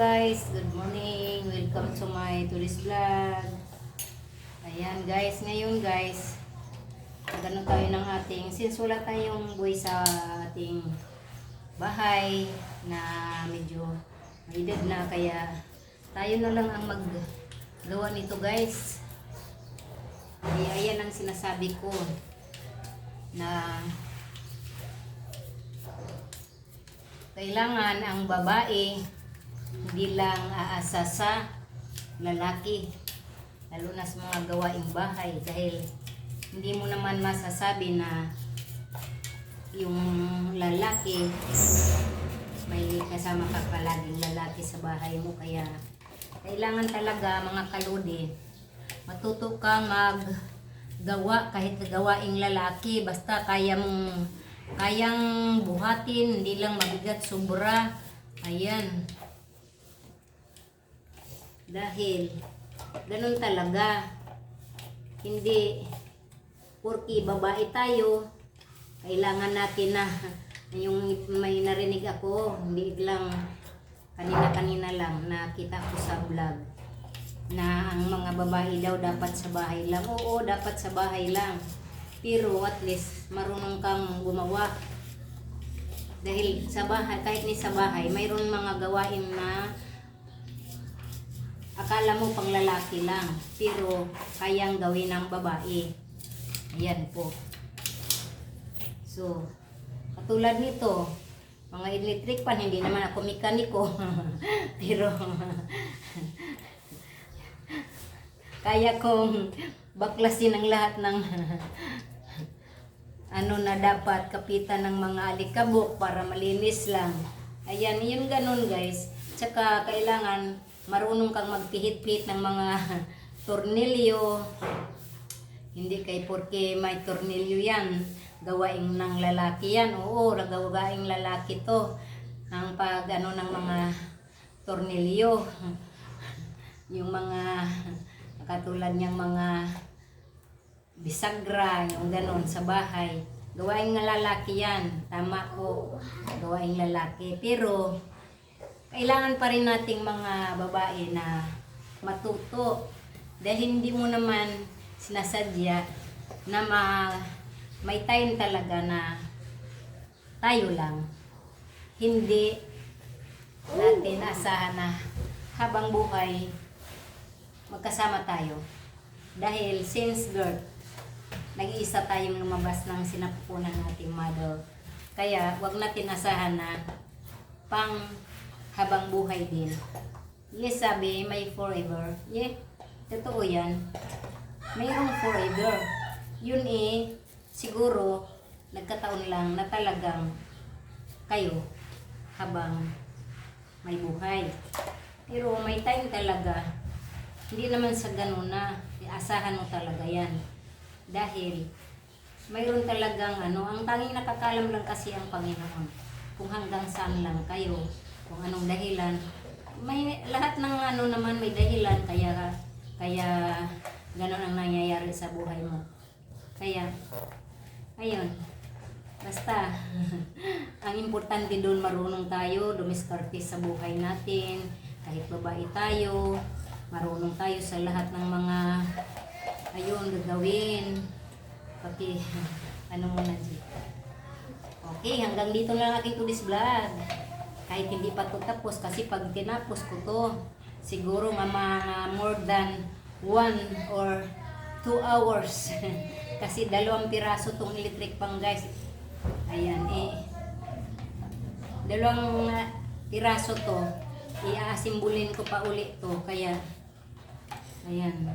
guys, good morning. Welcome to my tourist vlog. Ayan guys, ngayon guys, magano tayo ng ating, since wala tayong buhay sa ating bahay na medyo may edad na, kaya tayo na lang ang maggawa nito guys. Kaya ayan ang sinasabi ko na kailangan ang babae hindi lang aasa sa lalaki, lalo na sa mga gawaing bahay, dahil hindi mo naman masasabi na yung lalaki, may kasama ka palaging lalaki sa bahay mo. Kaya kailangan talaga mga kaludi, matuto kang maggawa kahit gawaing lalaki, basta kayang buhatin, hindi lang mabigat sobra. Ayan, dahil ganun talaga, hindi porki babae tayo kailangan natin na yung may narinig ako, hindi lang kanina lang nakita ko sa vlog na ang mga babae daw dapat sa bahay lang. Oo, dapat sa bahay lang, pero at least marunong kang gumawa, dahil sa bahay, kahit ni sa bahay, mayroon mga gawain na akala mo pang lalaki lang, pero kayang gawin ng babae. Ayan po. So, katulad nito, mga electric pan, hindi naman ako mekaniko. Pero, kaya kong baklasin ang lahat ng ano na dapat kapitan ng mga alikabok para malinis lang. Ayan, yun ganun guys. Tsaka kailangan marunong kang magpihit-pihit ng mga tornilyo. Hindi kay porke may tornilyo yan, gawain ng lalaki yan. Oo, gawaing lalaki to. Ang pag ano ng mga tornilyo, yung mga katulad niyang mga bisagra, yung ganon sa bahay, gawaing ng lalaki yan. Tama ko, gawaing lalaki. Pero kailangan pa rin nating mga babae na matuto, dahil hindi mo naman sinasadya na may time talaga na tayo lang. Hindi natin asahan na habang buhay magkasama tayo, dahil since birth nag-iisa tayong lumabas ng sinapupunan nating mother. Kaya wag natin asahan na pang habang buhay din. Yes, sabi may forever. Yeah, totoo yan. Mayroong forever. Yun siguro nagkataon lang na talagang kayo habang may buhay. Pero may time talaga, hindi naman sa ganun na asahan mo talaga yan. Dahil mayroon talagang ang tanging nakakalam lang kasi ang Panginoon kung hanggang saan lang kayo, kung anong dahilan. May lahat ng naman may dahilan, kaya gano'n ang nangyayari sa buhay mo. Kaya ayun, basta ang importante doon, marunong tayo dumiskarte sa buhay natin. Kahit babae tayo, marunong tayo sa lahat ng mga gagawin. Okay, muna dito. Okay, hanggang dito lang aking today's vlog. Kahit hindi pa ito tapos, kasi pag tinapos ko to, siguro mga more than 1 or 2 hours. Kasi 2 piraso tong electric pang guys. Ayan, 2 piraso to. Iasimbulin ko pa ulit to. Kaya, ayan.